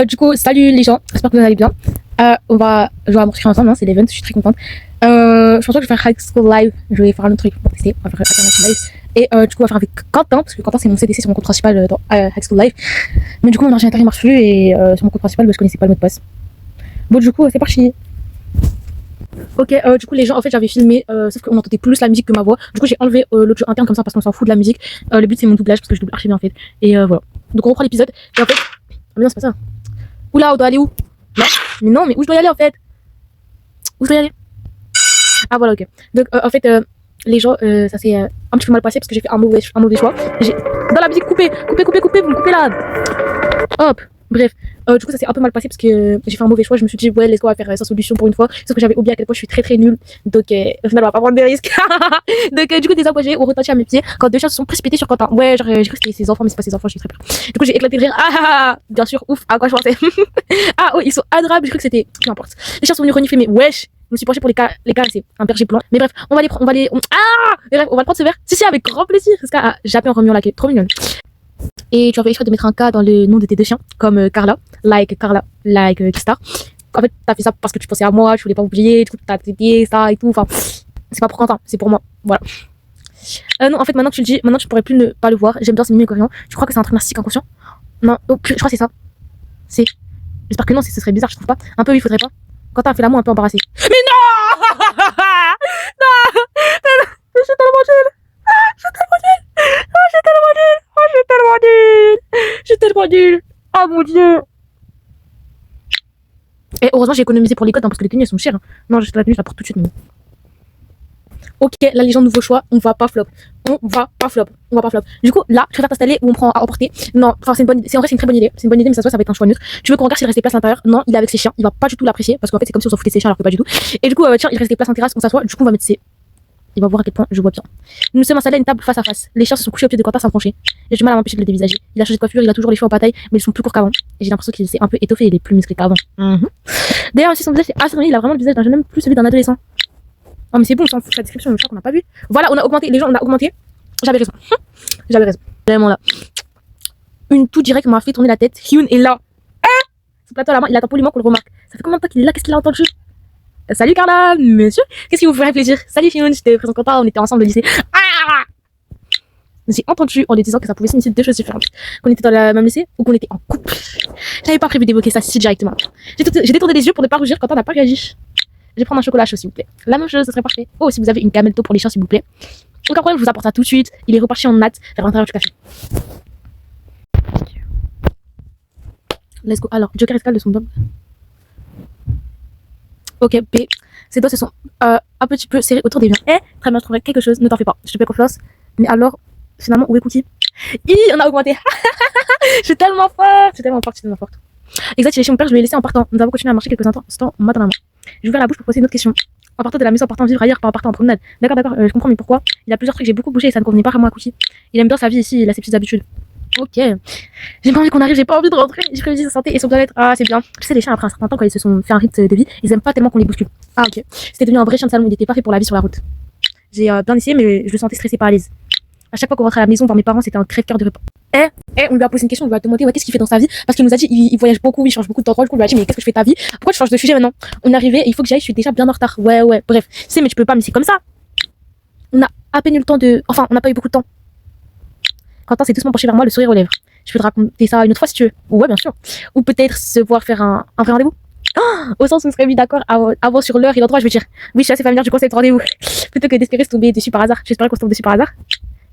Du coup, salut les gens, j'espère que vous allez bien. On va jouer à Mortier ensemble, hein, c'est l'event, je suis très contente. Je pense que je vais faire High School Live, je vais faire un autre truc pour tester, on va faire Alternative Live. Et du coup, on va faire avec Quentin, parce que Quentin c'est mon CDC, c'est mon compte principal dans High School Live. Mais du coup, mon ordinateur il marche plus et sur mon compte principal, je connaissais pas le mot de passe. Bon, du coup, c'est parti. Ok, du coup, les gens, en fait, j'avais filmé, sauf qu'on entendait plus la musique que ma voix. Du coup, j'ai enlevé l'autre jeu interne comme ça parce qu'on s'en fout de la musique. Le but, c'est mon doublage parce que je double archi bien en fait. Et voilà. Donc, on reprend l'épisode. Et en fait, ah, mais non, c'est pas ça. Oula, on doit aller où? Non, mais non, mais où je dois y aller en fait? Où je dois y aller? Ah, voilà, ok. Donc, en fait, les gens, ça s'est un petit peu mal passé parce que j'ai fait un mauvais choix. Dans la musique, coupez, vous me coupez là. Hop. Bref, du coup ça s'est un peu mal passé parce que j'ai fait un mauvais choix. Je me suis dit ouais, let's go, on va faire sans solution pour une fois. Sauf que j'avais oublié à quel point je suis très nulle. Donc au final on va pas prendre des risques. Donc du coup des aboigés ont retenti à mes pieds quand deux chiens se sont précipités sur Quentin. Ouais, genre j'ai cru que c'était ses enfants mais c'est pas ses enfants, je suis très peur. Du coup j'ai éclaté de rire. Bien sûr, ouf, à quoi je pensais. Ah oh, ils sont adorables, j'ai cru que c'était... Peu importe. Les chiens sont venus renifler mais wesh. Je me suis penché pour les caresser, un berger blanc. Mais bref, on va les prendre, mais bref, on va le prendre ce verre. Si, avec grand plaisir. Parce que j'ai en remuant la queue, trop mignonne. Et tu as fait exprès de mettre un K dans le nom de tes deux chiens, comme Carla, like Kistar. En fait, t'as fait ça parce que tu pensais à moi, tu voulais pas m'oublier, du coup t'as traité ça et tout. Enfin, c'est pas pour Quentin, c'est pour moi. Voilà. Non, en fait, maintenant que tu le dis, maintenant tu pourrais plus ne pas le voir. J'aime bien ce mime coréen. Je crois que c'est un truc narcissique inconscient. Non, oh, je crois que c'est ça. C'est. J'espère que non, ce serait bizarre, je trouve pas. Un peu, oui, faudrait pas. Quentin a fait l'amour un peu embarrassé. Mais non. Non. Je suis tellement nulle. Je suis tellement nulle. Oh, je suis tellement nulle. Oh, je suis tellement nulle. Je suis tellement nulle. Oh mon dieu. Et heureusement, j'ai économisé pour les codes hein, parce que les tenues elles sont chères. Hein. Non, j'ai la tenue, je la porte tout de suite. Mais... Ok, la légende nouveau choix, on va pas flop. Du coup, là, je préfère t'installer ou on prend à emporter. Non, enfin, c'est une bonne idée. En vrai, c'est une très bonne idée. C'est une bonne idée, mais ça va être un choix neutre. Tu veux qu'on regarde s'il reste des places à l'intérieur? Non, il est avec ses chiens. Il va pas du tout l'apprécier parce qu'en fait, c'est comme si on s'en foutait de ses chiens alors que pas du tout. Et du coup, tiens, il reste des places en terrasse, on s'assoit. Du coup, on va mettre ses. Il va voir à quel point je vois bien. Nous sommes installés à une table face à face. Les chiens se sont couchés au pied de Quentin sans pencher. J'ai du mal à m'empêcher de le dévisager. Il a changé de coiffure, il a toujours les cheveux en bataille, mais ils sont plus courts qu'avant. Et j'ai l'impression qu'il s'est un peu étoffé et il est plus musclé qu'avant. D'ailleurs, aussi son visage est assez il a vraiment le visage d'un jeune homme, plus celui d'un adolescent. Oh, mais c'est bon, on s'en fout de la description, je crois qu'on n'a pas vu. Voilà, on a augmenté, les gens, on a augmenté. J'avais raison. J'avais raison. Vraiment là. Une tout directe m'a fait tourner la tête. Hyun est là. Ce plateau à la main, il attend poliment qu'on le remarque. Ça fait combien de temps qu'il est là? Qu'est-ce qu'il a entendu? Salut Carla, monsieur. Qu'est-ce qui vous ferait plaisir? Salut Hyun, je te présente Quentin, on était ensemble au lycée. J'ai entendu en lui disant que ça pouvait signifier deux choses différentes. Qu'on était dans le même lycée ou qu'on était en couple. J'avais pas prévu d'évoquer ça si directement. J'ai détourné les yeux pour ne pas rougir quand on n'a pas réagi. Je vais prendre un chocolat chaud s'il vous plaît. La même chose, ce serait parfait. Oh, si vous avez une camelto pour les chiens s'il vous plaît. Aucun problème, je vous apporte ça tout de suite. Il est reparti en natte vers l'intérieur du café. Let's go. Alors, Joker escale de son double. Ok, B. Ses doigts se sont un petit peu serrés autour des miens. Très bien, je trouverai quelque chose. Ne t'en fais pas. Je te fais confiance. Mais alors, finalement, où est Cookie? On a augmenté. Je suis tellement forte. Exact, il est chez mon père, je lui ai laissé en partant. Nous avons continué à marcher quelques instants, main dans la main. J'ai ouvert la bouche pour poser une autre question. En partant de la maison, en partant vivre ailleurs, pas en partant en promenade. D'accord, je comprends, mais pourquoi? Il y a plusieurs trucs, j'ai beaucoup bougé et ça ne convenait pas à moi à Cookie. Il aime bien sa vie ici, il a ses petites habitudes. Ok. J'ai pas envie qu'on arrive, j'ai pas envie de rentrer. J'ai prévu sa santé et son bien-être. Ah, c'est bien. Tu sais, les chiens, après un certain temps, quand ils se sont fait un rythme de vie, ils aiment pas tellement qu'on les bouscule. Ah, ok. C'était devenu un vrai chien de salon, il était pas fait pour la vie sur la route. J'ai bien essayé, mais je le sentais stressé par l'aise. À chaque fois qu'on rentrait à la maison voir mes parents, c'était un crève-cœur de repas. On lui a posé une question, on lui a demandé qu'est-ce qu'il fait dans sa vie parce qu'il nous a dit il voyage beaucoup, il change beaucoup d'endroits. Du coup, on lui a dit mais qu'est-ce que je fais de ta vie? Pourquoi tu changes de sujet maintenant? On est arrivé et il faut que j'aille, je suis déjà bien en retard. Ouais, bref. C'est mais tu peux pas, mais c'est comme ça. On a à peine eu le temps enfin, on n'a pas eu beaucoup de temps. Quentin s'est doucement penché vers moi, le sourire aux lèvres. Je peux te raconter ça une autre fois si tu veux. Ouais, bien sûr. Ou peut-être se voir faire un vrai rendez-vous. Au sens où on serait mis d'accord avant sur l'heure et l'endroit, je veux dire. Oui, je suis assez familière du concept de rendez-vous. Plutôt que d'espérer se tomber dessus par hasard. J'espérais qu'on se tombe dessus par hasard.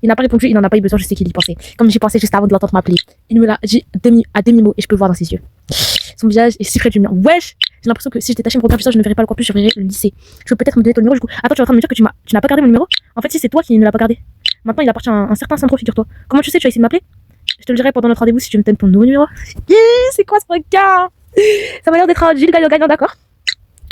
Il n'a pas répondu, il n'en a pas eu besoin, je sais qu'il y pensait. Comme j'y pensais juste avant de l'entendre m'appeler. Il me l'a dit à demi-mot et je peux le voir dans ses yeux. Son visage est si près du mien. Wesh! J'ai l'impression que si je détachais mon regard du sol, je ne verrais pas le campus, je verrais le lycée. Tu veux peut-être me donner ton numéro du coup? Attends, tu es en train de me dire que tu n'as pas gardé mon numéro? En fait, si c'est toi qui ne l'as pas gardé. Maintenant, il appartient à un certain centre, figure-toi. Comment tu sais, tu as essayé de m'appeler? Je te le dirai pendant notre rendez-vous si tu me donnes ton nouveau numéro. C'est quoi ce regard? Ça m'a l'air d'être un Gilles gagnant, d'accord?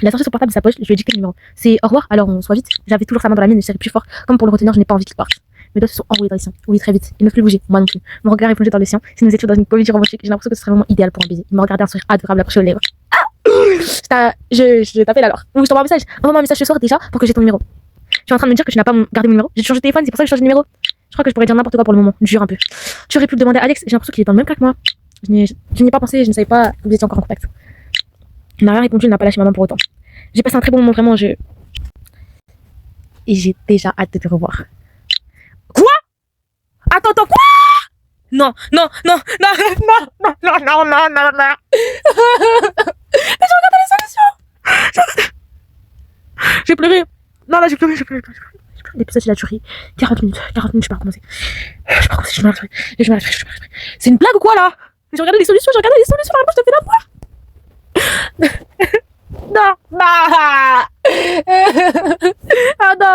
Il a sorti son portable de sa poche, je lui ai dit quel numéro. C'est au revoir, alors on soit vite. J'avais toujours sa main dans la mienne et je serais plus fort. Comme pour le retenir, je n'ai pas envie qu'il parte. Mes doigts se sont enroulés dans les siens. Oui, très vite. Il ne peut plus bouger. Moi non plus. Mon regard est plongé dans le sien. Si nous étions dans une comédie romantique, j'ai l'impression que ce serait vraiment idéal pour un baiser. Il m'a regardé un sourire adorable approché aux lèvres. Je t'appelle alors. Ou je t'envoie un message. Envoie-moi un message ce soir déjà pour que j'ai ton numéro. Tu es en train de me dire que tu n'as pas gardé mon numéro? J'ai changé de téléphone, c'est pour ça que j'ai changé de numéro. Je crois que je pourrais dire n'importe quoi pour le moment. Je jure un peu. Tu aurais pu le demander à Alex, j'ai l'impression qu'il est dans le même cas que moi. Je n'y ai pas pensé, je ne savais pas que vous étiez encore en contact. Il n'a rien répondu, il n'a pas lâché ma main pour autant. J'ai passé un très bon moment, vraiment, Et j'ai déjà hâte de te revoir. Quoi? Attends, quoi? Non, non, non, non, non, non, non, non, non, non, non. Mais j'ai regardé les solutions. J'ai pleuré. Non, là, j'ai pleuré. L'épisode, il a duré 40 minutes, je peux recommencer. Je me C'est une blague ou quoi, là? J'ai regardé les solutions, là, je te fais la voir. Non, non. Ah non.